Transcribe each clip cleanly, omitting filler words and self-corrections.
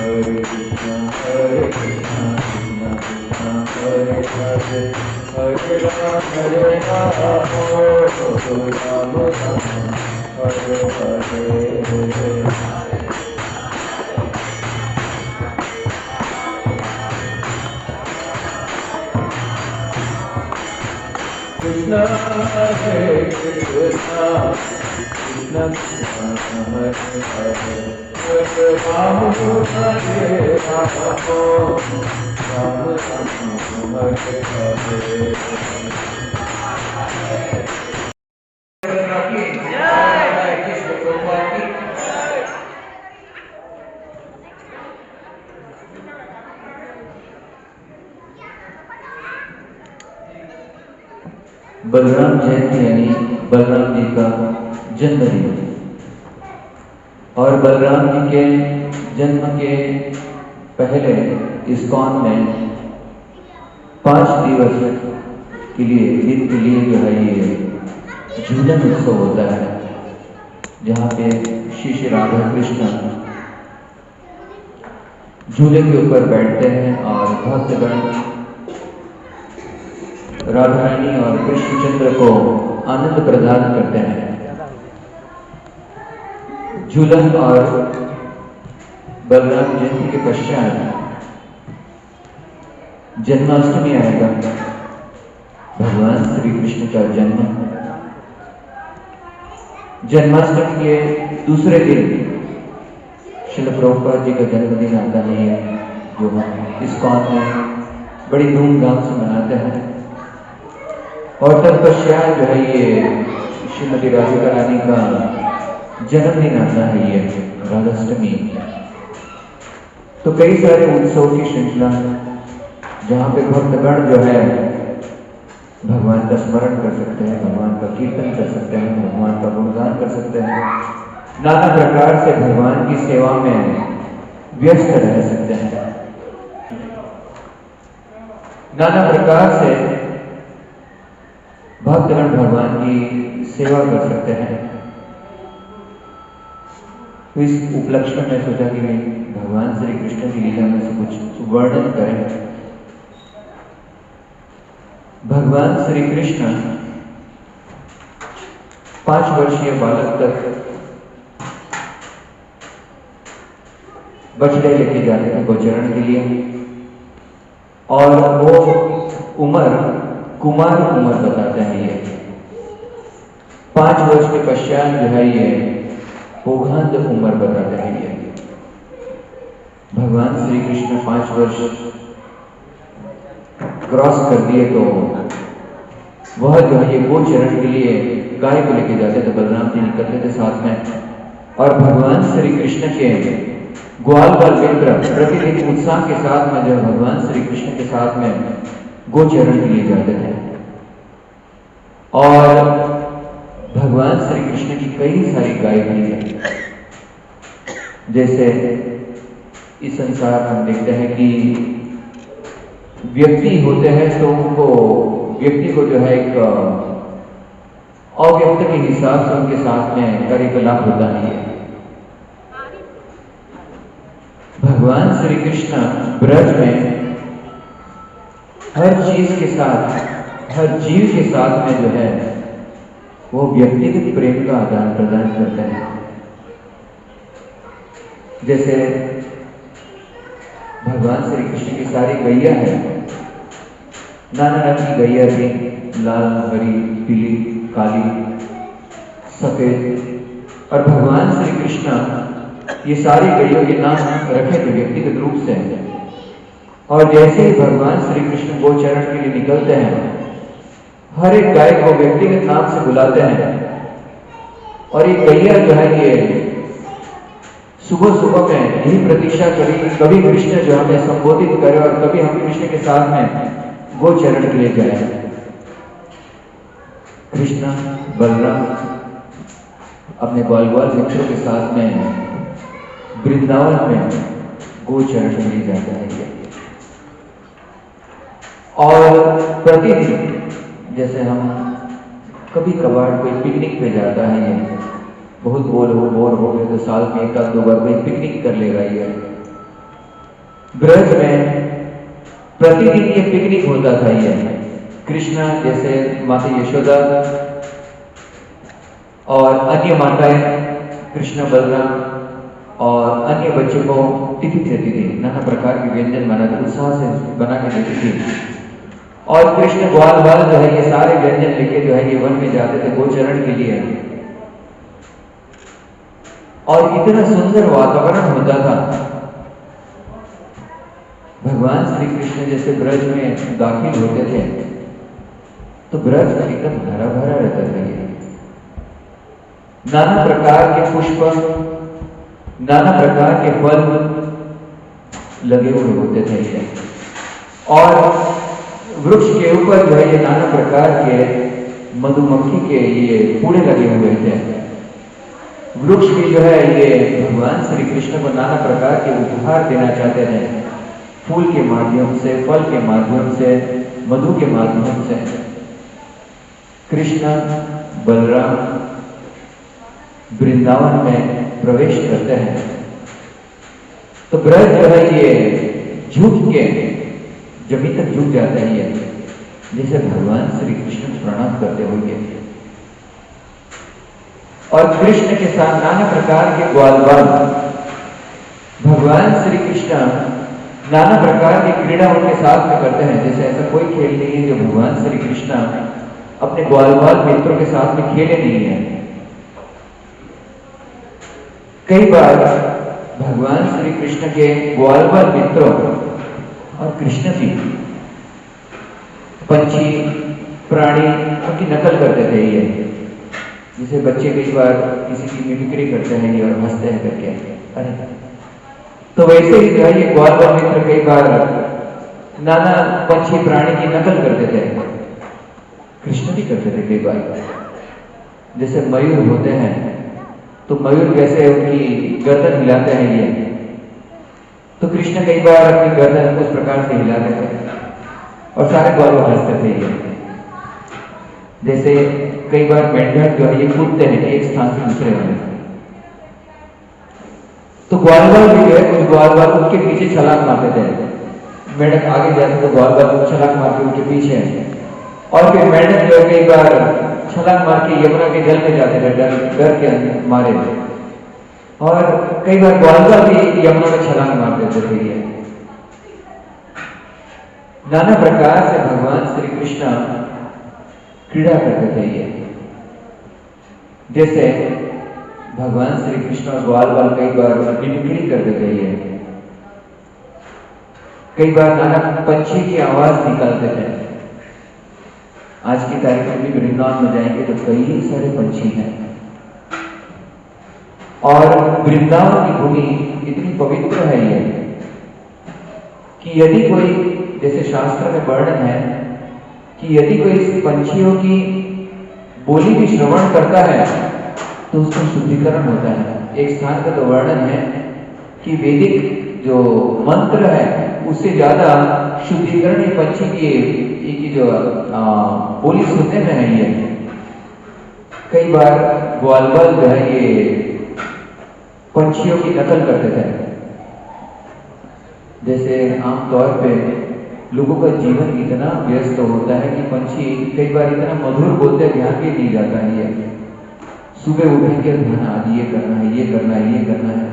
Krishna Hare Krishna Krishna Krishna Hare Hare Hare Ram Hare Ram Ram Ram Hare Hare Balram जयंती यानी बलराम जी का जन्मदिन। और बलराम जी के जन्म के पहले इस्कॉन में 5 दिवस के लिए दिन के लिए जो है ये झूलन उत्सव होता है, जहाँ पे श्री राधा कृष्ण झूले के ऊपर बैठते हैं और भक्तगण राधा रानी और कृष्णचंद्र को आनंद प्रदान करते हैं। झूलन और बलराम जयंती के पश्चात जन्माष्टमी आएगा, भगवान श्री कृष्ण का जन्म। जन्माष्टमी के दूसरे दिन श्रील प्रभुपाद जी का जन्मदिन आता है, जो हम इस्कॉन में बड़ी धूमधाम से मनाते हैं। और तत्पश्चात जो है ये श्रीमती राधिका रानी का जन्मदिन आता है, ये राधाष्टमी। तो कई सारे उत्सव की श्रृंखला जहाँ पे भक्तगण जो है भगवान का स्मरण कर सकते हैं, भगवान का कीर्तन कर सकते हैं, भगवान का गुणगान कर सकते हैं, नाना प्रकार से भगवान की सेवा में व्यस्त रह सकते हैं, नाना प्रकार से भक्तगण भगवान की सेवा कर सकते हैं। तो इस उपलक्ष्य में सोचा कि भगवान श्री कृष्ण की लीला में से कुछ वर्णन करें। भगवान श्री कृष्ण 5 वर्षीय बालक तक बछड़े लेके जाते थे गोचरण के लिए, और वो उम्र कुमार उम्र बताते हैं। ये 5 वर्ष के पश्चात जो है ये पोघांत उम्र बताते हैं। ये भगवान श्री कृष्ण 5 वर्ष क्रॉस कर दिए तो वह जो है ये गोचरण के लिए गाय को लेके जाते थे, बलराम जी निकलते थे साथ में। और भगवान श्री कृष्ण के ग्वाल बाल मित्र प्रतिदिन उत्साह के साथ में जो भगवान श्री कृष्ण के साथ में गोचरण के लिए जाते थे। और भगवान श्री कृष्ण की कई सारी गाय भी है। जैसे इस संसार हम देखते हैं कि व्यक्ति होते हैं तो उनको व्यक्ति को जो है एक अव्यक्त के हिसाब से उनके साथ में कार्यकलाप होता है। भगवान श्री कृष्ण ब्रज में हर चीज के साथ, हर जीव के साथ में जो है वो व्यक्तिगत प्रेम का आदान प्रदान करते हैं। जैसे भगवान श्री कृष्ण की सारी गैया है, नाना रंग की गैया थी, लाल, हरी, पीली, काली, सफेद। और भगवान श्री कृष्ण ये सारी गैयों के नाम रखे थे व्यक्तिगत रूप से। और जैसे ही भगवान श्री कृष्ण गोचरण के लिए निकलते हैं, हर एक गाय को व्यक्तिगत नाम से बुलाते हैं। और ये गैया जो है ये सुबह सुबह में यही प्रतीक्षा करी कभी कृष्ण जो हमें संबोधित करे और कभी हम कृष्ण के साथ में गोचरण के लिए जाए। कृष्ण बलराम अपने ग्वाल ग्वाल मित्रों के साथ में वृंदावन में गोचरण के लिए जाता है। और प्रतिदिन जैसे हम कभी कभार कोई पिकनिक पे जाता है, ये बहुत बोर हो गए तो साल में 1-2 बार कोई पिकनिक कर लेगा ये, ब्रज में प्रतिदिन ये पिकनिक होता था। ये कृष्णा जैसे माता यशोदा और अन्य माताएं कृष्ण बलराम और अन्य बच्चों को टिफिन देती थी, नाना प्रकार के व्यंजन बनाकर उत्साह से बना के देती थी। और कृष्ण ग्वाल बाल जो है ये सारे व्यंजन लेके जो है ये वन में जाते थे गोचरण के लिए। और इतना सुंदर वातावरण होता था। भगवान श्री कृष्ण जैसे ब्रज में दाखिल होते थे तो ब्रज एकदम हरा भरा रहता था। ये नाना प्रकार के पुष्प, नाना प्रकार के फल लगे हुए होते थे ये। और वृक्ष के ऊपर जो है ये नाना प्रकार के मधुमक्खी के ये पूड़े लगे हुए थे। वृक्ष भी जो है ये भगवान श्री कृष्ण को नाना प्रकार के उपहार देना चाहते थे, फूल के माध्यम से, फल के माध्यम से, मधु के माध्यम से। कृष्ण बलराम वृंदावन में प्रवेश करते हैं तो ब्रज जो है ये झुक के जमीन तक झुक जाता है, ये जैसे भगवान श्री कृष्ण प्रणाम करते हुए। और कृष्ण के साथ नाना प्रकार के ग्वाल बाल, भगवान श्री कृष्ण नाना प्रकार की क्रीड़ा उनके साथ में करते हैं। जैसे ऐसा कोई खेल नहीं है जो भगवान श्री कृष्ण अपने ग्वाल बाल मित्रों के साथ में खेले नहीं है। कई बार भगवान श्री कृष्ण के ग्वाल बाल मित्रों और कृष्ण जी पंछी प्राणी उनकी नकल करते थे। ये जैसे बच्चे कई बार किसी की मिमिक्री करते हैं ये और हंसते हैं करके, अरे तो वैसे ही जो है ये ग्वाल बाल मित्र कई बार नाना पंछी प्राणी की नकल करते थे। कृष्ण भी करते थे कई बार। जैसे मयूर होते हैं तो मयूर कैसे उनकी गर्दन हिलाते हैं ये, तो कृष्ण कई बार अपनी गर्दन उस प्रकार से हिलाते थे और सारे ग्वाल बाल हंसते थे ये। जैसे कई बार मेंढक जो है ये कूदते हैं एक स्थान से दूसरे में, तो ग्वाल बाल भी जो है कुछ ग्वाल बाल उनके पीछे छलांग मारते थे। मेंढक आगे जाते तो ग्वाल बाल छलांग मार के उनके पीछे, और फिर मेंढक जो कई बार छलांग मार के यमुना के जल में जाते थे डर के मारे। और कई बार ग्वाल बाल भी यमुना में छलांग मार देते थे ये। नाना प्रकार से भगवान श्री कृष्ण क्रीड़ा करते थे ये। जैसे भगवान श्री कृष्ण और ग्वाल बाल कई बार मिमिक्री करते थे ये। कई बार नाना पंछी की आवाज निकालते थे। आज की तारीख में भी वृंदावन में जाएंगे तो कई सारे पंछी हैं। और वृंदावन की भूमि इतनी पवित्र है ये कि यदि कोई, जैसे शास्त्र में वर्णन है कि यदि कोई इस पंछियों की बोली भी श्रवण करता है तो उसका शुद्धिकरण होता है। एक स्थान का तो वर्णन है कि वैदिक जो मंत्र है उससे ज्यादा शुद्धिकरण ये पंछी की जो बोली सुनने में है ये। कई बार ग्वाल बाल जो है ये पंछियों की नकल करते थे। जैसे आमतौर पे लोगों का जीवन इतना व्यस्त होता है कि पंछी कई बार इतना मधुर बोलते हैं ध्यान भी नहीं जाता है ये। सुबह उठेंगे ध्यान आज ये करना है, ये करना है, ये करना है।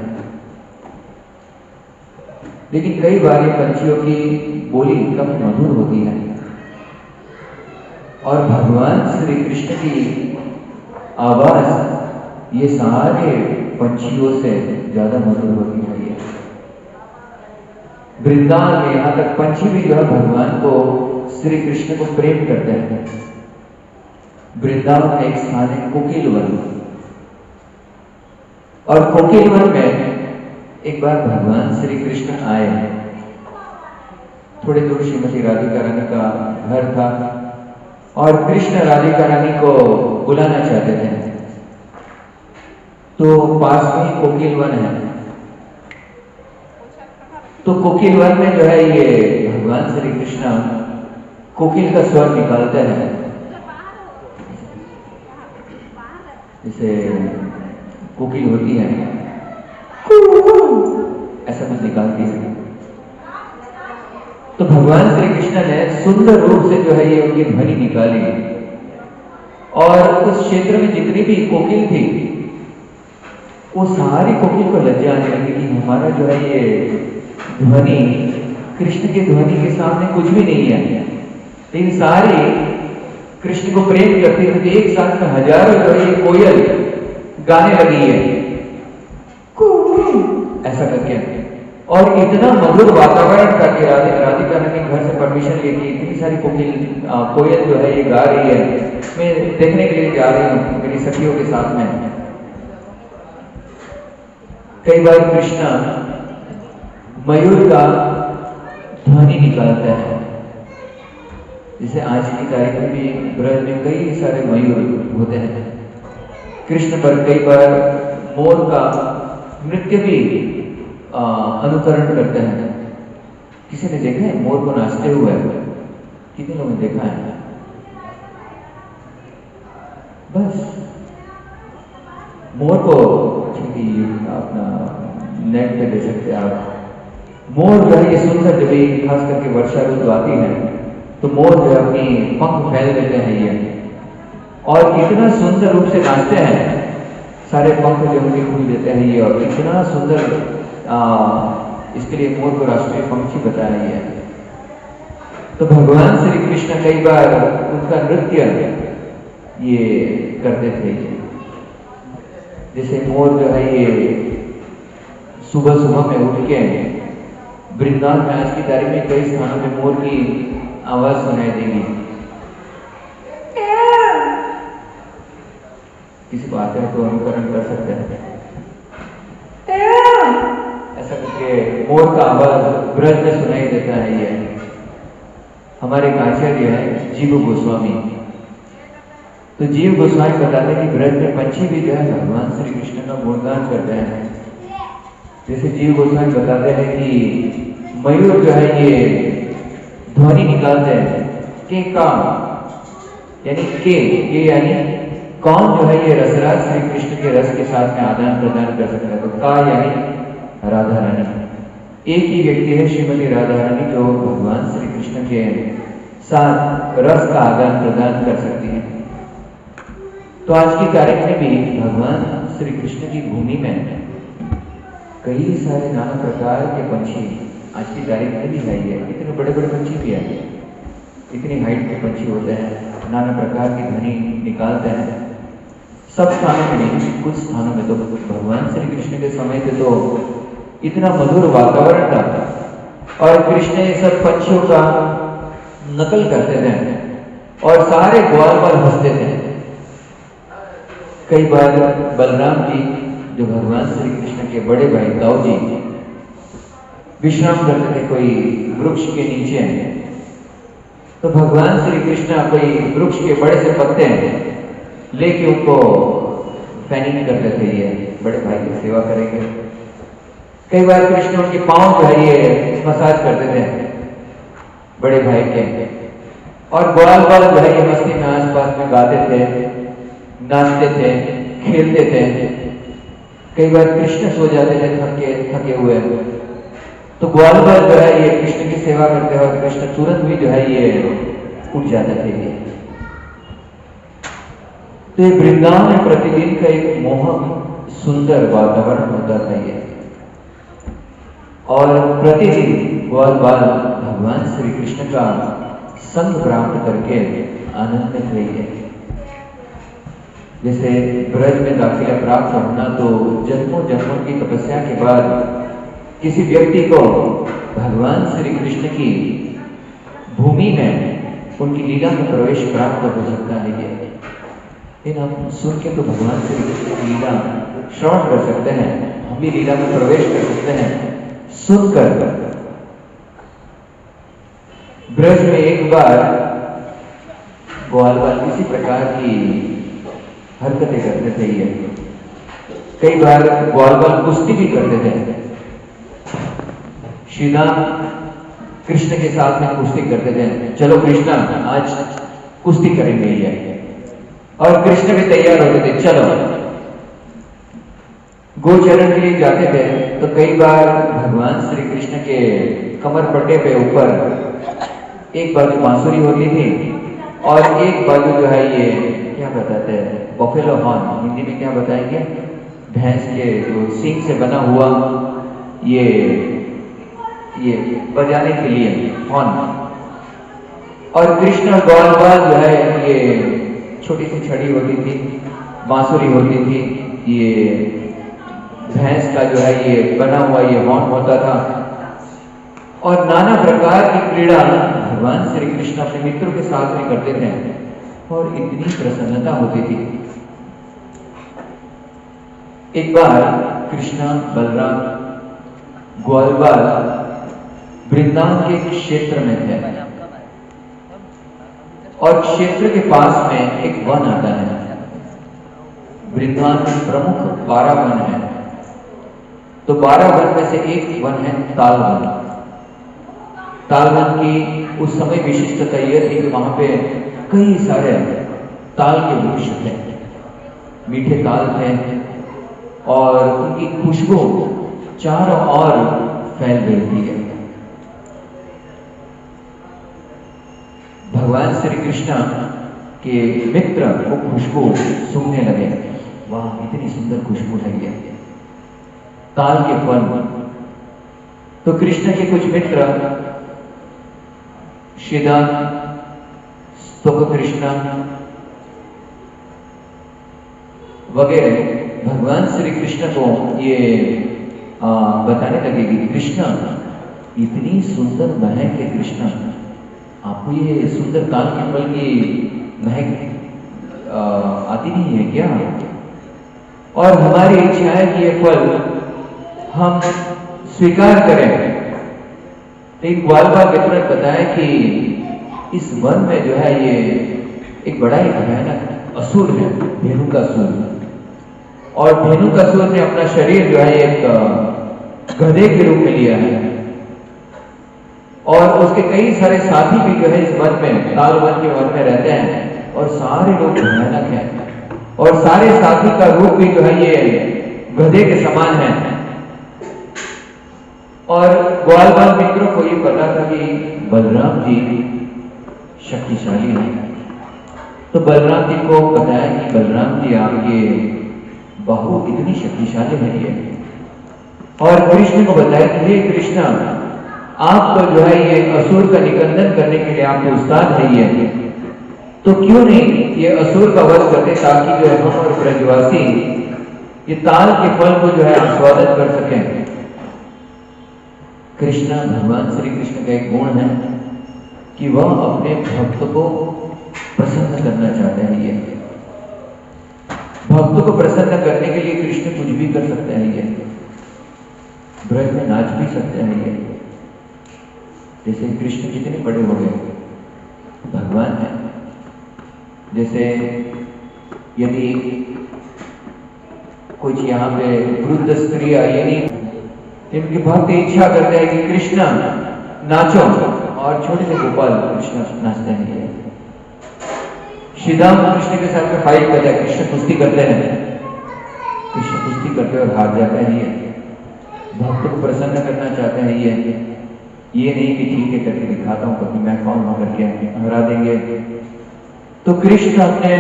लेकिन कई बार ये पंछियों की बोली काफी मधुर होती है और भगवान श्री कृष्ण की आवाज ये सारे पंछियों से ज्यादा मधुर होती है ये। वृंदावन में यहाँ तक पंछी भी जो है भगवान को, श्री कृष्ण को प्रेम करते हैं। वृंदावन में एक स्थान है कोकिल वन, और कोकिल वन में एक बार भगवान श्री कृष्ण आए। थोड़े दूर श्रीमती राधिका रानी का घर था और कृष्ण राधिका रानी को बुलाना चाहते थे। तो पास में ही कोकिल वन है। तो कोकिल वन में जो है ये भगवान श्री कृष्ण कोकिल का स्वर निकालते हैं। जैसे कोकिल होती है ऐसा कुछ निकालती है। तो भगवान श्री कृष्ण ने सुंदर रूप से जो है ये उनकी ध्वनि निकाली, और उस क्षेत्र में जितनी भी कोकिल थी वो सारी कोकिल को लज्जा आने लगी कि हमारा जो है ये ध्वनि कृष्ण की ध्वनि के सामने कुछ भी नहीं है। लेकिन सारी कृष्ण को प्रेम करती थी, एक साथ में हजारों जो है ये कोयल गाने लगी है ऐसा करके, और इतना मधुर वातावरण था कि राधिका ने घर से परमिशन लेके इतनी सारी कोयल जो है ये गा रही है, मैं देखने के लिए जा रही हूँ मेरी सखियों के साथ में। कई बार कृष्ण मयूर का ध्वनि निकालता है, जैसे आज की तारीख में भी ब्रज में कई सारे मयूर होते हैं। कृष्ण पर कई बार मोर का नृत्य भी अनुकरण करते हैं। किसी ने देखा है मोर को नाचते हुए? कितने लोगों ने देखा है? बस मोर को अपना नेट पे दे सकते हैं आप। मोर जो है ये सुंदर, जब खास करके वर्षा ऋतु आती है तो मोर जो है अपनी पंख फैल देते हैं ये, और इतना सुंदर रूप से नाचते हैं, सारे पंख जो उनके खुल देते हैं ये, और इतना सुंदर इसके लिए मोर को राष्ट्रीय पंक्षी बताया गया है। तो भगवान श्री कृष्ण कई बार उनका नृत्य ये करते थे, जैसे मोर जो है ये सुबह सुबह में उठ के वृंदावन में आज की तारीख में कई स्थानों में मोर की आवाज सुनाई देगी। किसी को आते हैं तो अनुकरण कर सकते हैं, ऐसा करके मोर का आवाज ब्रज में सुनाई देता है। ये हमारे आचार्य है जीव गोस्वामी, तो जीव गोस्वामी बताते हैं कि ब्रज में पंछी भी जो है भगवान श्री कृष्ण का गुणगान करते हैं। जैसे जीव गोस्वामी बताते हैं कि मयूर जो है ये ध्वनि निकालते हैं के काम, यानी के यानी कौन जो है ये रसराज श्री कृष्ण के रस के साथ में आदान प्रदान कर सकता है। तो का यानी राधा रानी, एक ही व्यक्ति है श्रीमती राधा रानी जो भगवान श्री कृष्ण के साथ रस का आदान प्रदान कर सकती है। तो आज की तारीख में भी भगवान श्री कृष्ण की भूमि में कई सारे नाना प्रकार के पंछी आज की तारीख में भी है। इतने बड़े बड़े पंछी भी है, इतनी हाइट के पंछी होते हैं, नाना प्रकार की ध्वनि निकालते हैं। सब स्थानों में नहीं, कुछ स्थानों में तो भगवान श्री कृष्ण के समय पे तो इतना मधुर वातावरण था और कृष्ण ये सब पंछियों का नकल करते थे और सारे ग्वाल पर हंसते थे। कई बार बलराम जी जो भगवान श्री कृष्ण के बड़े भाई दाऊ जी विश्राम करते थे कोई वृक्ष के नीचे, तो भगवान श्री कृष्ण कोई वृक्ष के बड़े से पत्ते लेके उनको फैनिंग करते थे, ये बड़े भाई की सेवा करेंगे। कई बार कृष्ण उनके पांव जो है ये मसाज करते थे बड़े भाई के, और ग्वाल बाल जो है ये मस्ती में आसपास में गाते थे, नाचते थे, खेलते थे। कई बार कृष्ण सो जाते थे थके हुए, तो ग्वाल बाल जो है ये कृष्ण की सेवा करते हैं और कृष्ण तुरंत भी जो है ये उठ जाते थे। तो ये वृंदावन में प्रतिदिन का एक मोहक सुंदर वातावरण होता था ये, और प्रतिदिन ग्वाल बाल भगवान श्री कृष्ण का संग प्राप्त करके आनंदित हुए। जैसे ब्रज में दाखिला प्राप्त होना तो जन्मों जन्मों की तपस्या के बाद किसी व्यक्ति को भगवान श्री कृष्ण की भूमि में उनकी लीला में प्रवेश प्राप्त हो सकता है। ये इन हम सुन के तो भगवान श्री कृष्ण की लीला श्रवण कर सकते हैं, हम भी लीला में प्रवेश कर सकते हैं सुनकर। ब्रज में एक बार ग्वाल बाल किसी प्रकार की हरकतें करते थे। ये कई बार ग्वाल बाल कुश्ती भी करते थे। श्री राम कृष्ण के साथ में कुश्ती करते थे, चलो कृष्ण आज कुश्ती करेंगे ये, और कृष्ण भी तैयार होते थे, चलो। गोचरण के लिए जाते थे तो कई बार भगवान श्री कृष्ण के कमर पट्टे पे ऊपर एक बाजू बांसुरी होती थी और एक बाजू जो है ये क्या बताते हैं, बफेलो हॉर्न, हिंदी में क्या बताएंगे, भैंस के जो सींग से बना हुआ ये बजाने के लिए हॉर्न। और कृष्ण ग्वालबाल जो है ये छोटी सी छड़ी होती थी, बांसुरी होती थी, ये भैंस का जो है ये बना हुआ ये हॉर्न होता था। और नाना प्रकार की क्रीड़ा भगवान श्री कृष्ण अपने मित्रों के साथ में करते थे और इतनी प्रसन्नता होती थी। एक बार कृष्ण बलराम ग्वालबाल वृंदावन के क्षेत्र में थे और क्षेत्र के पास में एक वन आता है। वृंदावन में प्रमुख 12 वन है, तो 12 वन में से एक वन है तालवन। तालवन की उस समय विशिष्टता यह थी कि वहां पे कई सारे ताल के वृक्ष थे, मीठे ताल थे और उनकी खुशबू चारों ओर फैल गई थी। भगवान श्री कृष्ण के मित्र वो खुशबू सूंघने लगे, वाह इतनी सुंदर खुशबू है ये ताल के फल। तो कृष्ण के कुछ मित्र शिदान, स्तुक कृष्ण वगैरह भगवान श्री कृष्ण को ये बताने लगे कि कृष्ण इतनी सुंदर महक है, कृष्ण आपको ये सुंदर ताल के फल की महक आती नहीं है क्या? और हमारी इच्छा है कि ये फल हम स्वीकार करें। एक ग्वालबाल मित्र ने बताया कि इस वन में जो है ये एक बड़ा ही भयानक असुर है, धेनुकासुर। और धेनुकासुर ने अपना शरीर जो है एक गधे के रूप में लिया है और उसके कई सारे साथी भी जो है इस वन में, ताल वन के वन में रहते हैं और सारे लोग भयानक हैं और सारे साथी का रूप भी जो है ये गधे के समान है। और ग्वालबाल मित्रों को ये पता था कि बलराम जी शक्तिशाली हैं, तो बलराम जी को बताया कि बलराम जी आपके बाहु इतनी शक्तिशाली है ये। और कृष्ण को बताया कि हे कृष्ण आपको जो है ये असुर का निकंदन करने के लिए आपके उस्ताद है ये, तो क्यों नहीं ये असुर का वध करते ताकि जो है हम और ब्रजवासी ये ताल के फल को जो है आस्वादन कर सकें। कृष्ण भगवान श्री कृष्ण का एक गुण है कि वह अपने भक्त को प्रसन्न करना चाहते हैं। ये भक्त को प्रसन्न करने के लिए कृष्ण कुछ भी कर सकते हैं, ये ब्रज में नाच भी सकते हैं। ये जैसे कृष्ण कितने बड़े हो गए, भगवान है। जैसे यदि कुछ यहाँ पे वृद्ध स्त्री यानी इनकी भक्त इच्छा करते हैं कि कृष्ण नाचो, और छोटे से गोपाल कृष्ण नाचते हैं। श्रीराम कृष्ण के साथ में फाइट करते हैं, कृष्ण कुश्ती करते हैं, कृष्ण कुश्ती करते और हार जाते हैं। ये भक्त को प्रसन्न करना चाहते हैं। ये नहीं कि ठीक है करके दिखाता हूं कभी मैं कौन हूं करके हरा देंगे। तो कृष्ण अपने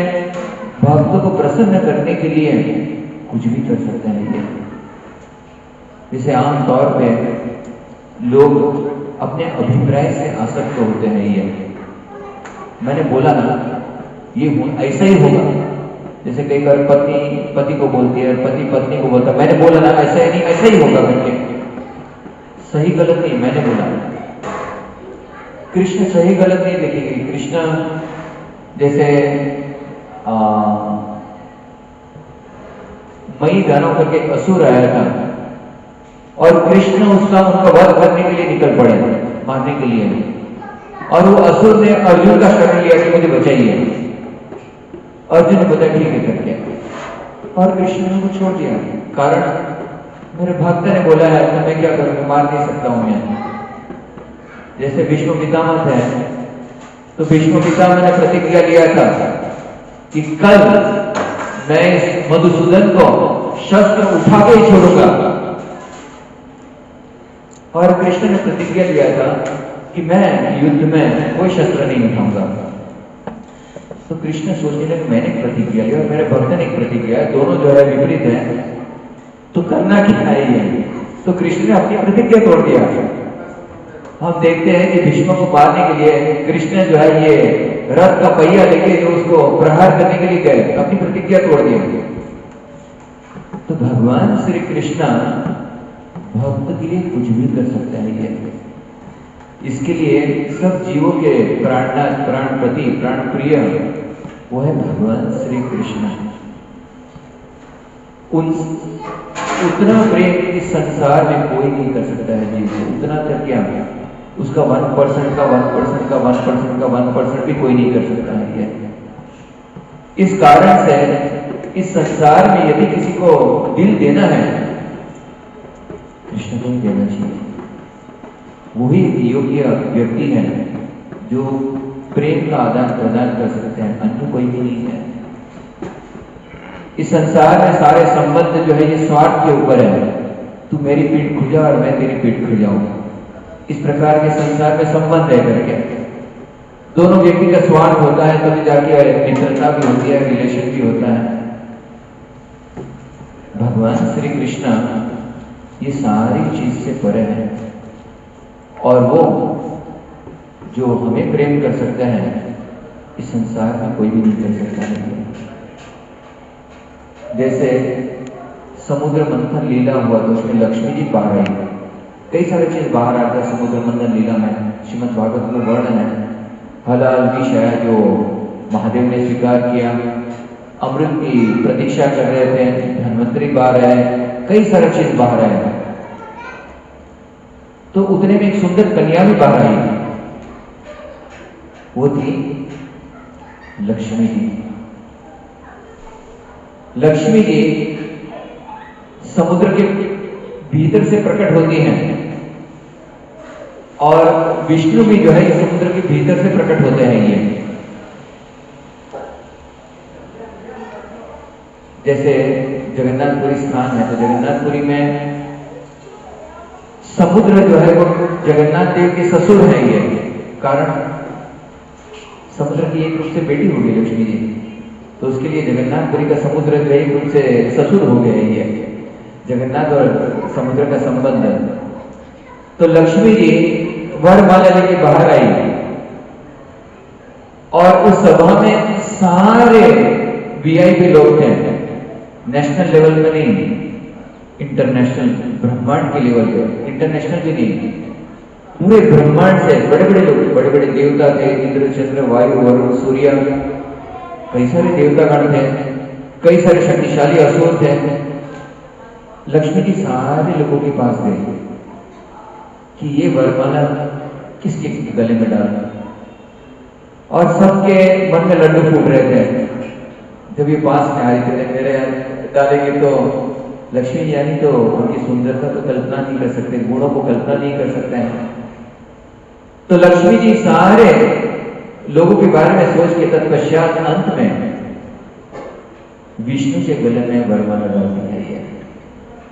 भक्त को प्रसन्न करने के लिए कुछ भी कर सकते हैं। जैसे आमतौर पे लोग अपने अभिप्राय से आसक्त होते हैं। ये मैंने बोला ना, ये ऐसा ही होगा। जैसे कई बार पत्नी पति को बोलती है, पति पत्नी को बोलता है, मैंने बोला ना ऐसा ही नहीं, ऐसा ही होगा करके। सही गलत नहीं, मैंने बोला। कृष्ण सही गलत नहीं देखेंगे। कृष्ण जैसे मई दानव करके एक असुर आया था और कृष्ण उनका वध करने के लिए निकल पड़े, मारने के लिए। और वो असुर ने अर्जुन का शरण लिया कि मुझे बचाइए। अर्जुन ने बताया ठीक है करके, और कृष्ण ने उनको छोड़ दिया। कारण मेरे भक्त ने बोला है तो मैं क्या करूं, मार नहीं सकता हूं मैं। जैसे विष्णु पितामह थे, तो विष्णु पितामह ने प्रतिज्ञा लिया था कि कल मैं इस मधुसूदन को शस्त्र उठा के ही छोड़ूंगा। और कृष्ण ने प्रतिज्ञा लिया था कि मैं युद्ध में कोई शस्त्र नहीं उठाऊंगा। तो कृष्ण सोचने लगे मैंने एक प्रतिज्ञा लिया और मेरे भक्त ने एक प्रतिज्ञा है, दोनों जो है विपरीत है, तो करना क्या है। तो कृष्ण ने अपनी प्रतिज्ञा तोड़ दिया। हम देखते हैं कि भीष्म को मारने के लिए कृष्ण जो है ये रथ का पहिया लेके जो उसको प्रहार करने के लिए गए, अपनी प्रतिज्ञा तोड़ दी। तो भगवान श्री कृष्ण भक्त के लिए कुछ भी कर सकता है ये। इसके लिए सब जीवों के प्राणपति प्राण प्रिय वो है भगवान श्री कृष्ण। उतना प्रेम इस संसार में कोई नहीं कर सकता है जीव को। उतना तक क्या उसका 1% का 1% का 1% का 1% भी कोई नहीं कर सकता है ये। इस कारण से इस संसार में यदि किसी को दिल देना है, कृष्ण को ही देना चाहिए। वही योग्य व्यक्ति है जो प्रेम का आदान प्रदान कर सकते हैं, अन्य कोई भी नहीं है। इस संसार में सारे संबंध जो है ये स्वार्थ के ऊपर है। तू मेरी पीठ खुजा और मैं तेरी पीठ खुजाऊं, इस प्रकार के संसार में संबंध है करके दोनों व्यक्ति का स्वार्थ होता है, तभी जाके मित्रता भी होती है, रिलेशन भी होता है। भगवान श्री कृष्ण ये सारी चीज से परे है और वो जो हमें प्रेम कर सकता है इस संसार में कोई भी नहीं कर सकता है। जैसे समुद्र मंथन लीला हुआ तो उसमें लक्ष्मी जी बाहर आई, कई सारी चीज बाहर आता है समुद्र मंथन लीला में। श्रीमद् भागवत में वर्णन है, हलाल विष है जो महादेव ने स्वीकार किया, अमृत की प्रतीक्षा कर रहे थे, धन्वंतरी बाहर है, कई सारी चीज बाहर है। तो उतने में एक सुंदर कन्या भी बाहर आई, वो थी लक्ष्मी जी। लक्ष्मी जी समुद्र के भीतर से प्रकट होती हैं और विष्णु भी जो है समुद्र के भीतर से प्रकट होते हैं। ये जैसे जगन्नाथपुरी स्थान है तो जगन्नाथपुरी में समुद्र जो है वो जगन्नाथ देव के ससुर है। ये कारण समुद्र की एक रूप से बेटी हो गई लक्ष्मी जी, तो उसके लिए जगन्नाथपुरी का समुद्र जो एक रूप से ससुर हो गया। ये जगन्नाथ और समुद्र का संबंध। तो लक्ष्मी जी वरमाला लेके बाहर आई और उस सभा में सारे वीआईपी लोग थे, नेशनल लेवल में नहीं, इंटरनेशनल ब्रह्मांड के लेवल पे, इंटरनेशनल भी नहीं, पूरे ब्रह्मांड से बड़े बड़े लोग, बड़े बड़े देवता थे, इंद्र चंद्र वायु वरुण सूर्य, कई सारे देवतागण थे, कई सारे शक्तिशाली असुर थे। लक्ष्मी जी सारे लोगों के पास गए कि ये वरमाला किसके गले में डालना, और सबके मन में लड्डू फूट रहे थे। जब ये पास में आ रही थे मेरे डालेंगे तो लक्ष्मी जी यानी तो उनकी सुंदरता तो कल्पना नहीं कर सकते, गुणों को कल्पना नहीं कर सकते हैं। तो लक्ष्मी जी सारे लोगों के बारे में सोच के तत्पश्चात अंत में विष्णु के गले में वरमाला डालती है। ये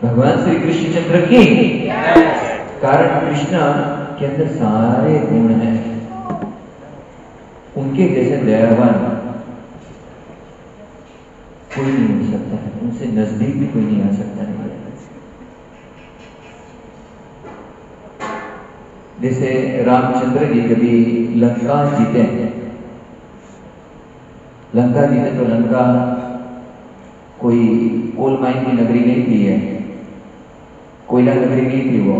भगवान श्री कृष्णचंद्र की कारण कृष्ण के अंदर सारे गुण हैं, उनके जैसे दयावान कोई नहीं हो सकता है, उनसे नजदीक भी कोई नहीं आ सकता है। जैसे रामचंद्र जी कभी लंका जीते, लंका जीते तो लंका कोई कोल माइन की नगरी नहीं थी, है कोयला नगरी नहीं थी, वो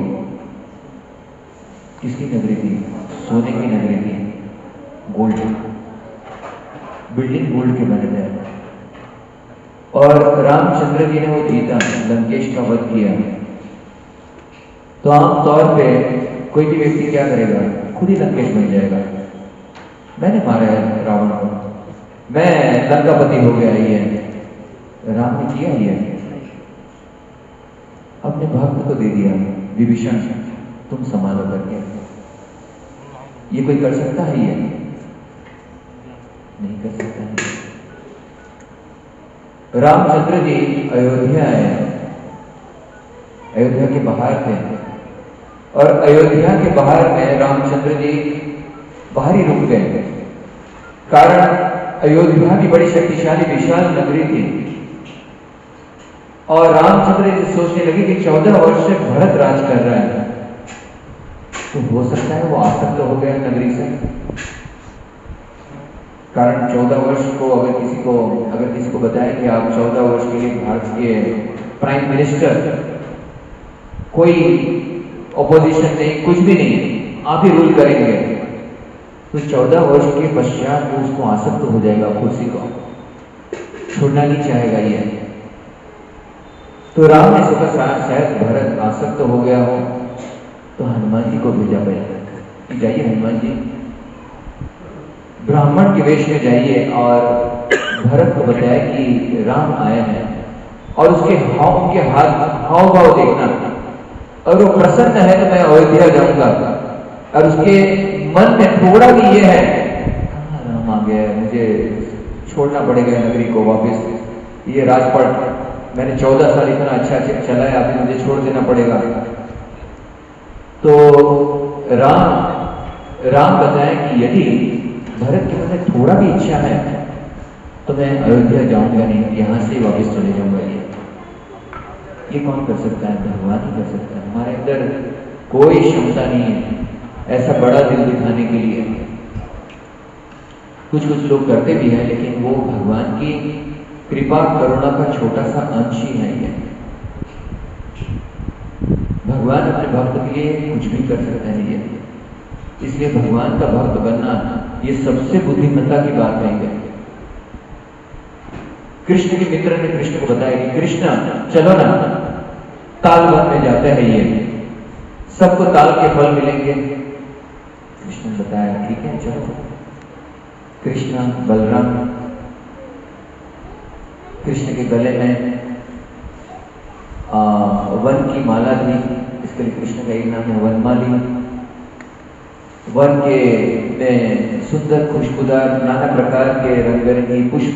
किसकी नगरी थी? सोने की नगरी थी, गोल्ड, बिल्डिंग गोल्ड के बने थे। और रामचंद्र जी ने वो जीता, लंकेश का वध किया। तो आमतौर पे कोई भी व्यक्ति क्या करेगा, खुद ही लंकेश बन जाएगा। मैंने मारा है रावण को, मैं लंकापति हो गया। ये राम ने किया, ये अपने भक्त को दे दिया, विभीषण तुम संभालो करके। ये कोई कर सकता है? ये नहीं कर सकता है। रामचंद्र जी अयोध्या आए, अयोध्या के बाहर थे और अयोध्या के बाहर में रामचंद्र जी बाहर ही रुक गए। कारण अयोध्या की बड़ी शक्तिशाली विशाल नगरी थी और रामचंद्र जी सोचने लगे कि 14 वर्ष से भरत राज कर रहा है, तो हो सकता है वो आसक्त हो गया नगरी से। कारण 14 वर्ष को अगर किसी को बताए कि आप 14 वर्ष के लिए भारत के प्राइम मिनिस्टर, कोई ऑपोजिशन नहीं, कुछ भी नहीं, आप ही रूल करेंगे, तो 14 वर्ष के पश्चात वो उसको आसक्त हो जाएगा, कुर्सी को छोड़ना नहीं चाहेगा ये। तो राम ने सोचा शायद भरत आसक्त हो गया हो, तो हनुमान जी को भेजा पहले, जाइए हनुमान जी ब्राह्मण के वेश में जाइए और भरत को बताया कि राम आए हैं और उसके उनके हाव भाव देखना, और वो प्रसन्न है तो मैं अयोध्या जाऊंगा, और उसके मन में थोड़ा भी ये है राम आ गया, मुझे छोड़ना पड़ेगा नगरी को वापस, ये राजपाट मैंने 14 साल इतना अच्छा चलाया, अभी मुझे छोड़ देना पड़ेगा। तो राम बताए कि यदि भरत के मन में थोड़ा भी इच्छा है तो मैं अयोध्या जाऊंगा नहीं, यहां से वापस चले जाऊंगा। ये कौन कर सकता है? भगवान ही कर सकता है। हमारे अंदर कोई क्षमता नहीं है ऐसा बड़ा दिल दिखाने के लिए। कुछ लोग करते भी हैं, लेकिन वो भगवान की कृपा करुणा का छोटा सा अंश ही है। ये भगवान अपने भक्त के लिए कुछ भी कर सकता है ये, इसलिए भगवान का भक्त बनना ये सबसे बुद्धिमत्ता की बात है। कृष्ण के मित्र ने कृष्ण को बताया कि कृष्ण चलो ना, ताल वन में जाते हैं, ये सबको ताल के फल मिलेंगे। कृष्ण ने बताया ठीक है चलो। कृष्ण बलराम, कृष्ण के गले में वन की माला थी, इसके लिए कृष्ण का एक नाम है वनमाली। वन के में सुंदर खुशबूदार नाना प्रकार के रंग बिरंगी पुष्प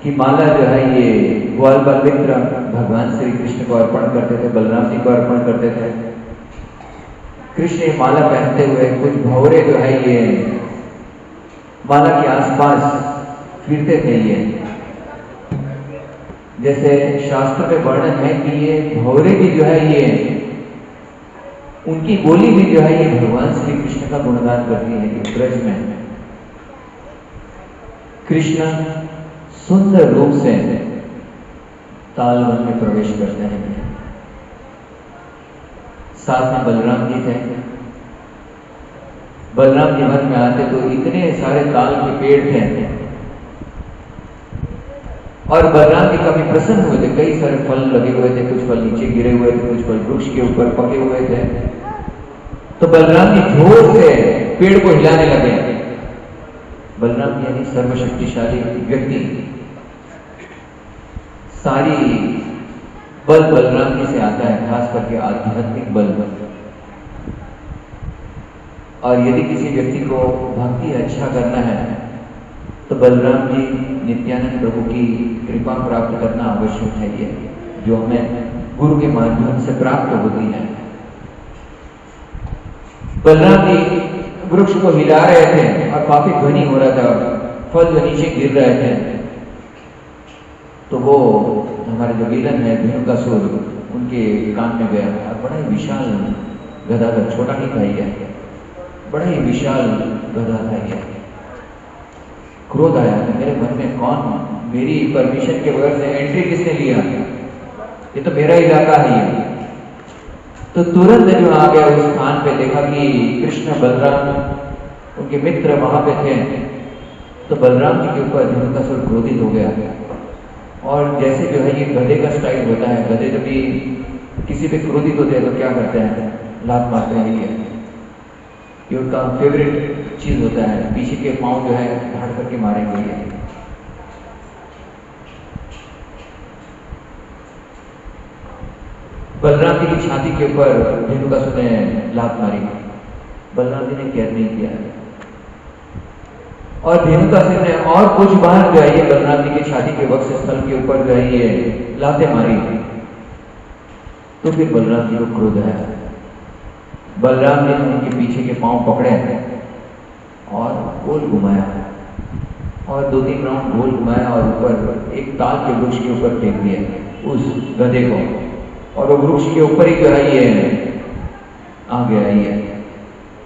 की माला जो है ये ग्वाल बाल मित्र भगवान श्री कृष्ण को अर्पण करते थे, बलराम जी को अर्पण करते थे। कृष्ण ये माला पहनते हुए कुछ भौरे जो है ये माला के आसपास फिरते थे। ये जैसे शास्त्र में वर्णन है कि ये भौरे भी जो है ये उनकी बोली भी जो है ये भगवान श्री कृष्ण का गुणगान करती है। कि ब्रज में कृष्ण सुंदर रूप से ताल वन में प्रवेश करते हैं। साथ में बलराम जी थे। बलराम जी वन में आते तो इतने सारे ताल के पेड़ थे और बलराम जी काफी प्रसन्न हुए थे। कई सारे फल लगे हुए थे, कुछ फल नीचे गिरे हुए थे, कुछ फल वृक्ष के ऊपर पके हुए थे। तो बलराम जी जोर से पेड़ को हिलाने लगे। बलराम जी यानी सर्वशक्तिशाली व्यक्ति, सारी बल बलराम जी से आता है, खास करके आध्यात्मिक बल। और यदि किसी व्यक्ति को भक्ति अच्छा करना है तो बलराम जी नित्यानंद प्रभु की कृपा प्राप्त करना आवश्यक है, ये जो हमें गुरु के माध्यम से प्राप्त होती है। बलराम जी वृक्ष को हिला रहे थे और काफी ध्वनि हो रहा था, फल नीचे गिर रहे थे। तो वो हमारे जो विलन है धेनुकासुर, उनके कान में गया और बड़ा ही विशाल गधा था, छोटा नहीं था ये, बड़ा ही विशाल गधा था ये। क्रोध आया कि मेरे मन में कौन, मेरी परमिशन के बगैर से एंट्री किसने लिया, ये तो मेरा इलाका है ये। तो तुरंत जो आ गया उस स्थान पे, देखा कि कृष्ण बलराम उनके मित्र वहां पे थे। तो बलराम जी के ऊपर धेनुकासुर क्रोधित हो गया और जैसे जो है ये गधे का स्टाइल होता है, गधे जब भी किसी पे क्रोधित होते हैं तो क्या करते हैं, लात मारते हैं। ये उनका फेवरेट चीज होता है, पीछे के पांव जो है झाड़ करके मारेंगे। बलराम जी की छाती के ऊपर धेनुकासुर ने लात मारी। बलराम जी ने केयर नहीं किया। और धेनुकासुर ने और कुछ बार जो है ये बलराम जी की छाती के वक्ष स्थल के ऊपर जो है ये लाते मारी। तो फिर बलराम जी को क्रोध आया। बलराम जी ने उनके पीछे के पांव पकड़े और गोल घुमाया और 2-3 राउंड गोल घुमाया और ऊपर एक ताल के वृक्ष के ऊपर फेंक दिया उस गधे को, और वो वृक्ष के ऊपर ही जो है ये आ गया ये,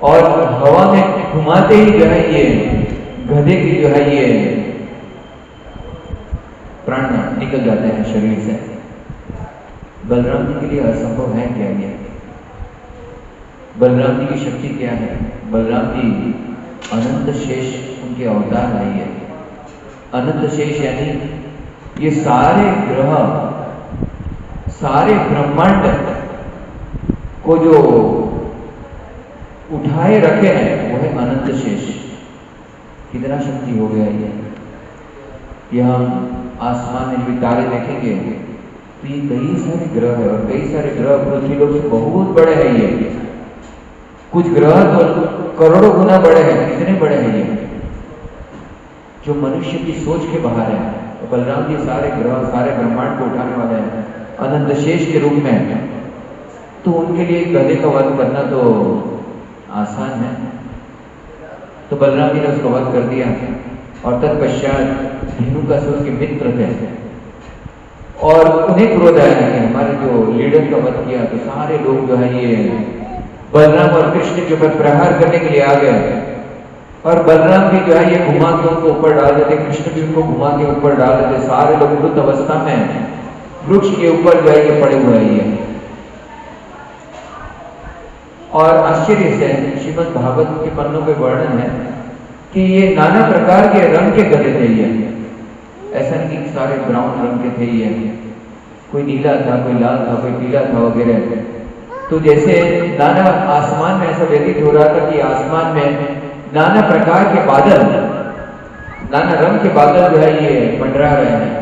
और हवा में घुमाते ही जो है ये गधे की जो है ये प्राण निकल जाते हैं शरीर से। बलराम जी के लिए असंभव है क्या ये? बलराम जी की शक्ति क्या है? बलराम जी अनंत शेष उनके अवतार है ये। अनंत शेष यानी ये सारे ग्रह, सारे ब्रह्मांड को जो उठाए रखे हैं वो है अनंत शेष। कितना शक्ति हो गया ये हम आसमान में भी तारे देखेंगे तो ये कई सारे ग्रह है, और कई सारे ग्रह पृथ्वी लोक से बहुत बड़े हैं ये। कुछ ग्रह तो करोड़ों गुना बड़े हैं। कितने बड़े हैं ये, जो मनुष्य की सोच के बाहर है। तो बलराम जी सारे ग्रह, सारे ब्रह्मांड को उठाने वाले हैं अनंत शेष के रूप में। तो उनके लिए गधे का वध करना तो आसान है। तो बलराम जी ने उसको वध कर दिया, और तत्पश्चात धेनुकासुर के मित्र थे और उन्हें क्रोध आया कि हमारे जो लीडर का वध किया। तो सारे लोग जो है ये बलराम और कृष्ण के ऊपर प्रहार करने के लिए आ गए, और बलराम भी जो है ये घुमा के उनको ऊपर डाल देते, कृष्ण भी उनको घुमा के ऊपर डाल देते। सारे लोग मृत अवस्था में वृक्ष के ऊपर जो है ये पड़े हुए हैं ये। और आश्चर्य से श्रीमद् भागवत के पन्नों पे वर्णन है कि ये नाना प्रकार के रंग के गधे थे ये। ऐसा नहीं कि सारे ब्राउन रंग के थे ये, कोई नीला था, कोई लाल था, कोई पीला था वगैरह। तो जैसे नाना आसमान में ऐसा व्यतीत हो रहा था कि आसमान में नाना प्रकार के बादल, नाना रंग के बादल जो है ये मंडरा रहे हैं,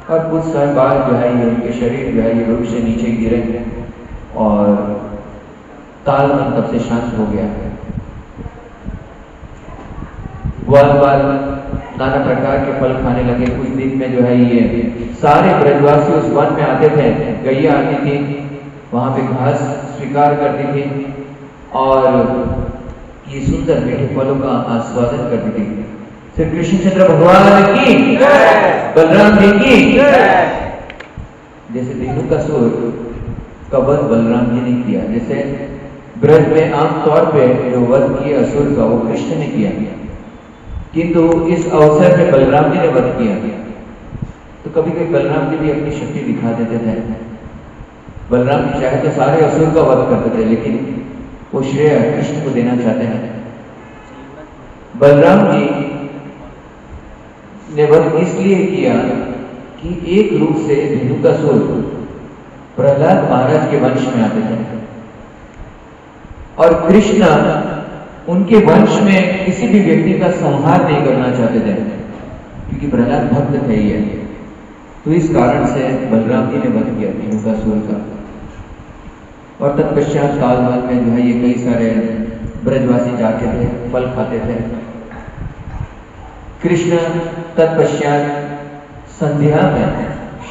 और कुछ समय बाद जो है ये उनके शरीर जो है ये वृक्ष से नीचे गिरे और तालमन तब से शांत हो गया। ग्वाल नाना प्रकार के फल खाने लगे। कुछ दिन में जो है ये सारे ब्रजवासी उस वन में आते थे, गैया आती थी, वहां पे घास स्वीकार करती थी और ये सुंदर मीठे फलों का आस्वादन करती थी। श्री कृष्णचंद्र भगवान की, बलराम जी की। जैसे धेनुकासुर का वध बलराम जी ने किया, जैसे ब्रज में आमतौर पे जो वध किया असुर का वो कृष्ण ने किया, किंतु इस अवसर पे बलराम जी ने वध किया। तो कभी कभी बलराम जी भी अपनी शक्ति दिखा देते थे। बलराम जी चाहे तो सारे असुर का वध करते थे, लेकिन वो श्रेय कृष्ण को देना चाहते हैं। बलराम जी ने वध इसलिए किया कि एक रूप से धेनुकासुर प्रहलाद महाराज के वंश में आते थे, और कृष्ण उनके वंश में किसी भी व्यक्ति का संहार नहीं करना चाहते थे, क्योंकि प्रहलाद भक्त थे ये। तो इस कारण से बलराम जी ने वध किया धेनुकासुर का। और तत्पश्चात कालवन में जो है ये कई सारे ब्रजवासी जाते थे, फल खाते थे। कृष्ण तत्पश्चात संध्या में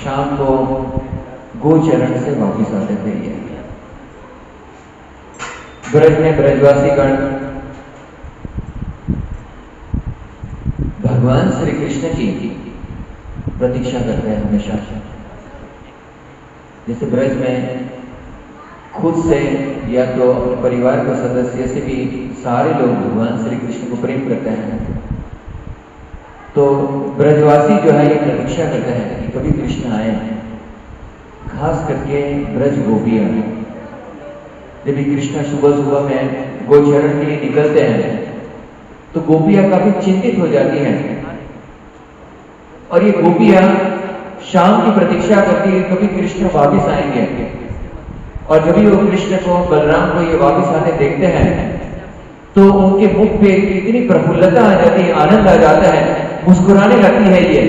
शाम को गोचरण से वापिस आते थे ये। ब्रज में ब्रजवासी गण भगवान श्री कृष्ण की प्रतीक्षा करते हैं हमेशा। जैसे ब्रज में खुद से या तो अपने परिवार के सदस्य से भी सारे लोग भगवान श्री कृष्ण को प्रेम करते हैं, तो ब्रजवासी जो है ये प्रतीक्षा करते हैं कि कभी कृष्ण आए। खास करके ब्रज गोपियां, जब भी कृष्ण सुबह सुबह में गोचरण के लिए निकलते हैं तो गोपियां काफी चिंतित हो जाती हैं, और ये गोपियां शाम की प्रतीक्षा करती है कभी कृष्ण वापिस आएंगे। और जब भी वो कृष्ण को, बलराम को ये वापिस आते देखते हैं तो उनके मुख पे इतनी प्रफुल्लता आ जाती है, आनंद आ जाता है, मुस्कुराने लगती है, ये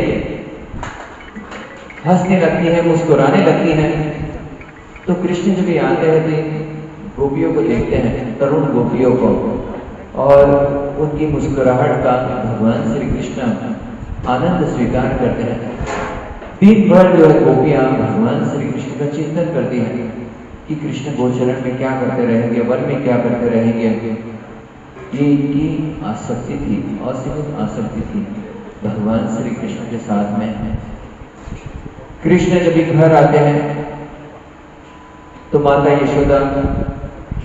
हंसने लगती है, मुस्कुराने लगती है। तो कृष्ण जब भी आते हैं तो गोपियों को देखते हैं, तरुण गोपियों को, और उनकी मुस्कुराहट का भगवान श्री कृष्ण आनंद स्वीकार करते हैं। दिन भर जो है गोपियां भगवान श्री कृष्ण का चिंतन करती हैं कि कृष्ण गोचरण में क्या करते रहेंगे, वन में क्या करते रहेंगे। ये इनकी आसक्ति थी, असीमित आसक्ति थी भगवान श्री कृष्ण के साथ में। कृष्ण जब घर आते हैं तो माता यशोदा,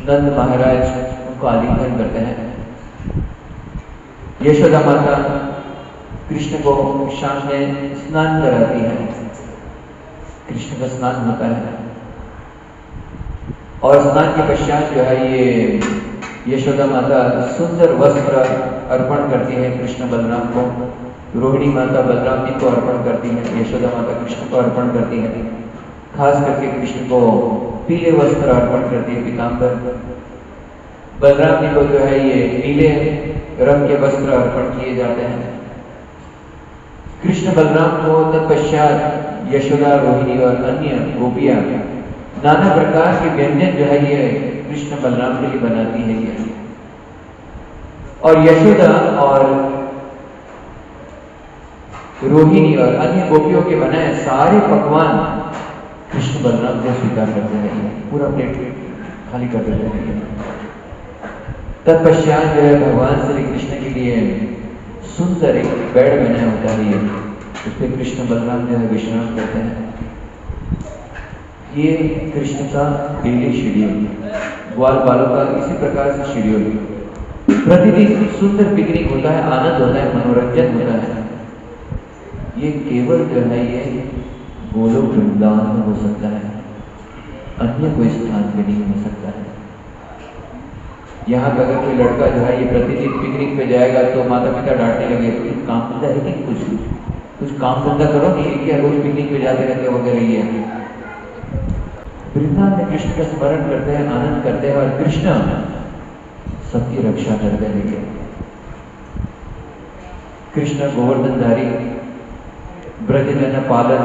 नंद महाराज उनको आलिंगन करते हैं। यशोदा माता कृष्ण को शाम में स्नान कराती है। कृष्ण का स्नान होता है और स्नान के पश्चात जो है ये यशोदा माता सुंदर वस्त्र अर्पण करती है कृष्ण बलराम को। रोहिणी माता बलराम जी को अर्पण करती है, यशोदा माता कृष्ण को अर्पण करती है। खास करके कृष्ण को पीले वस्त्र अर्पण करती है, पीतांबर। बलराम जी को जो है ये नीले रंग के वस्त्र अर्पण किए जाते हैं। कृष्ण बलराम को तत्पश्चात यशोदा, रोहिणी और अन्य गोपियां नाना प्रकार के व्यंजन जो है ये कृष्ण बलराम के लिए बनाती है ये। और यशोदा और रोहिणी और अन्य गोपियों के बनाए सारे पकवान कृष्ण बलराम को स्वीकार करते हैं, पूरा प्लेट खाली कर देते हैं। तत्पश्चात जो है भगवान श्री कृष्ण के लिए सुंदर एक बेड बनाया होता है ये, उस पर कृष्ण बलराम जो है विश्राम करते हैं। ये कृष्ण का डेली शेड्यूल, ग्वाल बालों का इसी प्रकार से शेड्यूल। प्रतिदिन सुंदर पिकनिक होता है, आनंद होता है, मनोरंजन होता है। ये केवल जो है ये गोलोक वृंदावन में हो सकता है, अन्य कोई स्थान पे नहीं हो सकता है। यहाँ पे अगर कोई लड़का जो है ये प्रतिदिन पिकनिक पे जाएगा तो माता पिता डांटने लगे, तो काम धंधा है कि कुछ काम धंधा करो, नहीं क्या रोज पिकनिक पे जाते रहते वगैरह। ये वृंदावन में कृष्ण का स्मरण करते हैं, आनंद करते हैं और कृष्ण सबकी रक्षा करते हैं। कृष्ण गोवर्धनधारी, ब्रजजन पालन,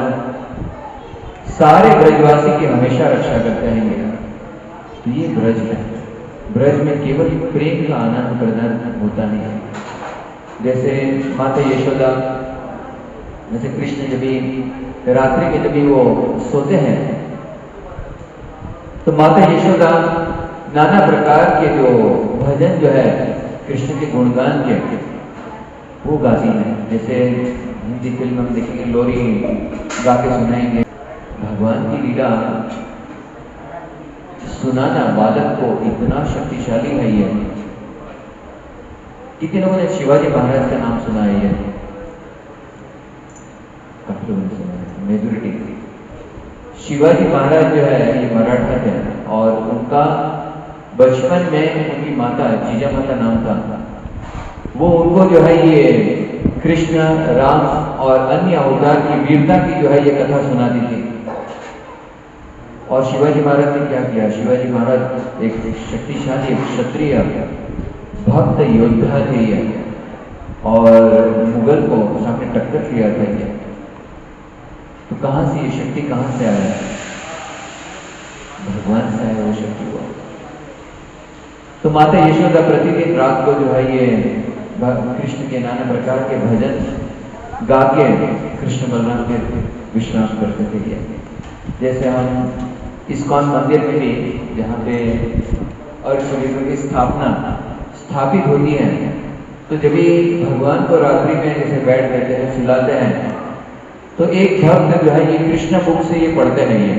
सारे ब्रजवासी की हमेशा रक्षा करते हैं ये। तो ये ब्रज है, ब्रज में केवल प्रेम का आनंद प्रदान होता नहीं है। जैसे माता यशोदा, जैसे कृष्ण जब रात्रि में जब वो सोते हैं तो माता यशोदा नाना प्रकार के जो भजन जो है कृष्ण के गुणगान के वो गाती हैं। जैसे हिंदी फिल्म हम देखेंगे, लोरी गा के सुनाएंगे। भगवान की लीला सुनाना बालक को इतना शक्तिशाली है ये। कितने लोगों ने शिवाजी महाराज का नाम सुना है? ये काफी लोगों ने सुना है, मेजोरिटी। शिवाजी महाराज जो है ये मराठा थे और उनका बचपन में उनकी माता जीजा माता नाम था। वो उनको जो है ये कृष्ण, राम और अन्य अवतार की वीरता की जो है ये कथा सुनाती थी। और शिवाजी महाराज ने क्या किया? शिवाजी महाराज एक शक्तिशाली क्षत्रिय भक्त योद्धा थे ये, और मुगल को सामने टक्कर किया था ये। तो कहां से ये शक्ति, कहां से आया? भगवान से आया वो शक्ति को। तो माता यशोदा प्रतिदिन रात को जो है ये कृष्ण के नाना प्रकार के भजन गा के कृष्ण बलराम के विश्राम करते थे ये। जैसे हम इस्कॉन मंदिर में भी जहाँ पे और शरीरों की स्थापित होती है, तो जब भी भगवान को रात्रि में जैसे बैठ रहते हैं, सुलाते हैं, तो एक भक्त जो है ये कृष्ण बुक से ये पढ़ते हैं, ये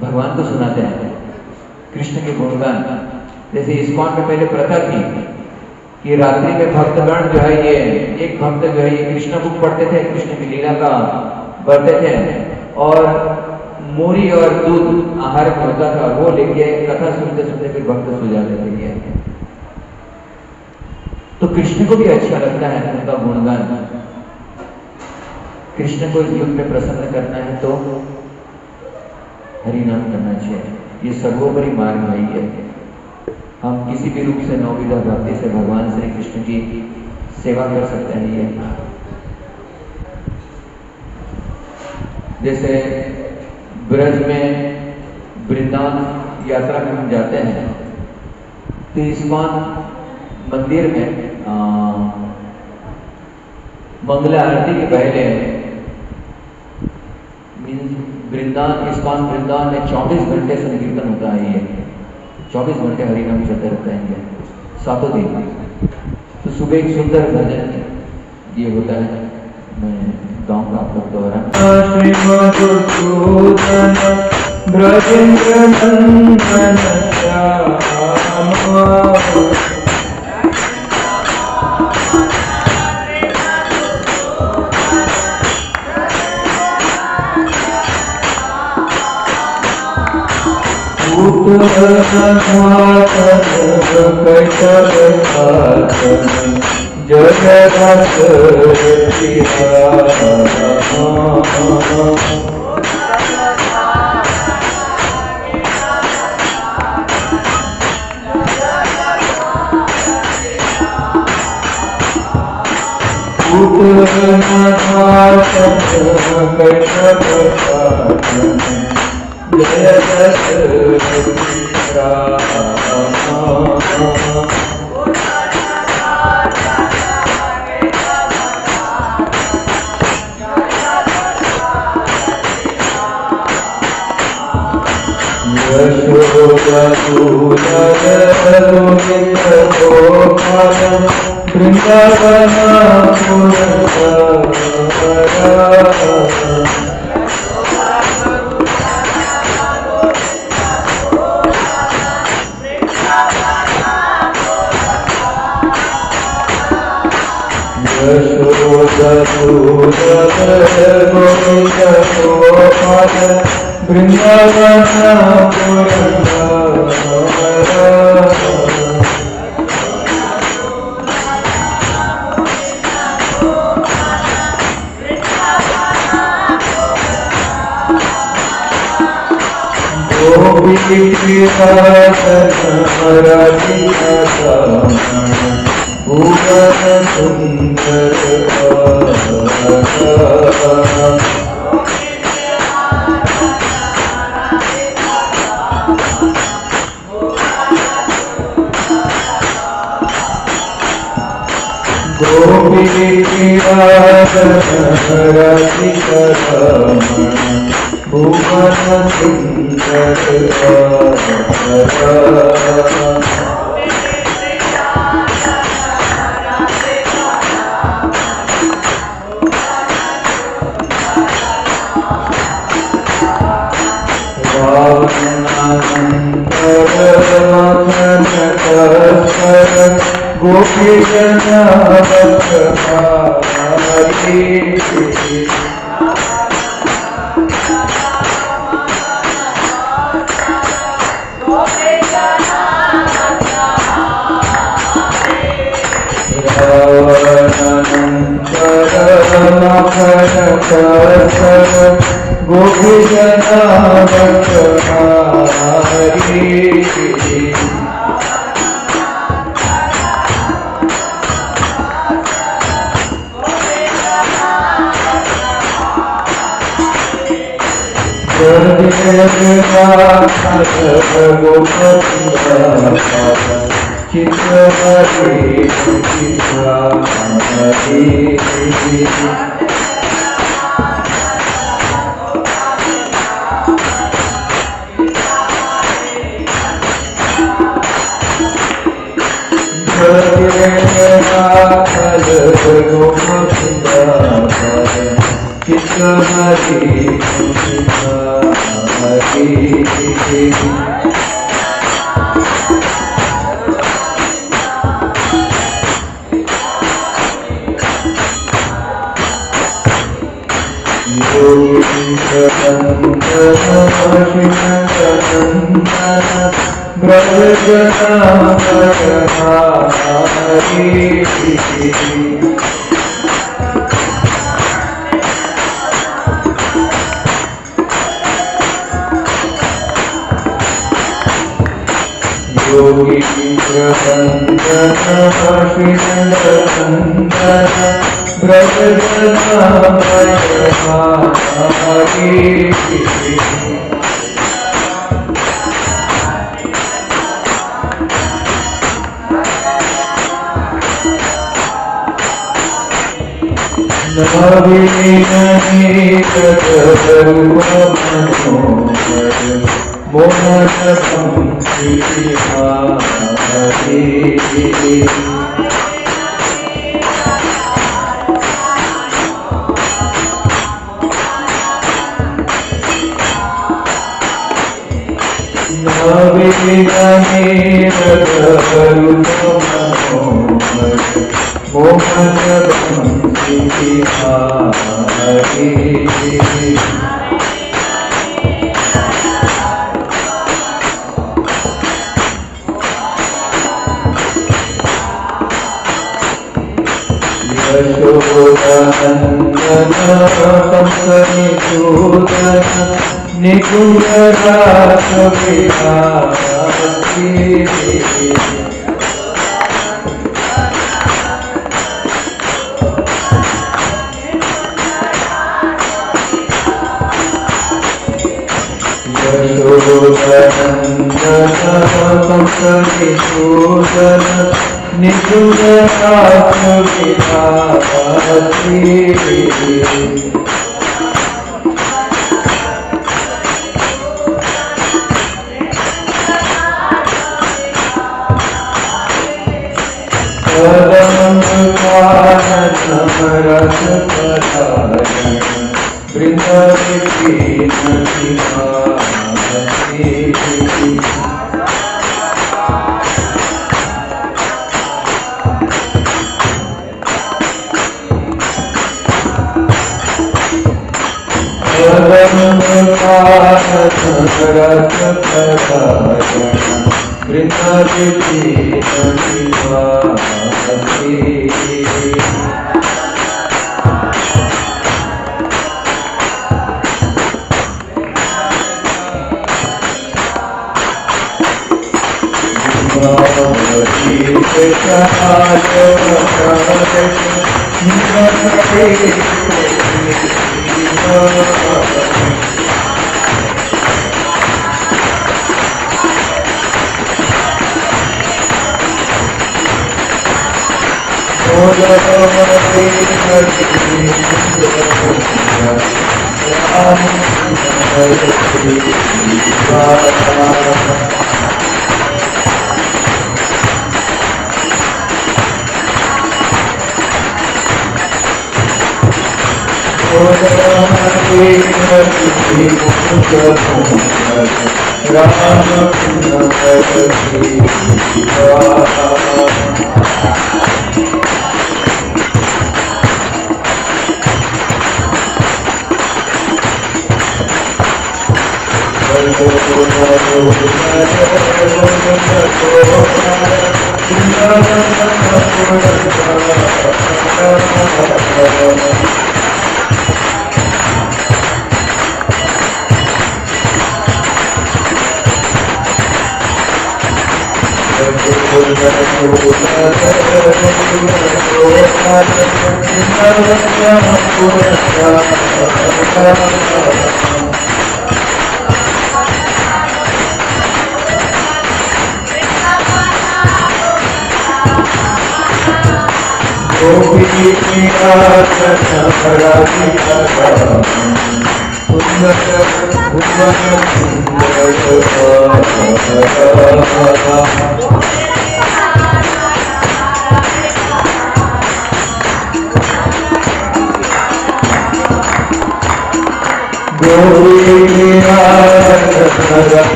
भगवान को सुनाते हैं कृष्ण के गुणगान। जैसे इस्कॉन में पहले प्रथा थी कि रात्रि में भक्तगण जो है ये एक भक्त जो है ये कृष्ण बुक पढ़ते थे, कृष्ण की लीला का पढ़ते थे, और मूरी और दूध आहार में होता था, वो लेके कथा सुनते सुनते फिर भक्त सो जाते थे। तो कृष्ण को भी अच्छा लगता है उनका गुणगान। कृष्ण को इस युग में प्रसन्न करना है तो हरि नाम करना चाहिए। ये सर्वोपरि मार्ग है ये। हम किसी भी रूप से नौविधा भक्ति से भगवान श्री कृष्ण की सेवा कर सकते हैं ये। जैसे ब्रज में वृंदावन यात्रा में हम जाते हैं तो इस्कॉन मंदिर में मंगला आरती के पहले वृंदावन, इस्कॉन वृंदावन में 24 घंटे संकीर्तन होता है। ये 24 घंटे हरिनाम चलते रहते हैं सातों दिन। तो सुबह एक सुंदर भजन ये होता है, मैं गाऊंगा आप लोग द्वारा। ब्रजेंद्र नंदन श्याम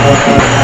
Thank you.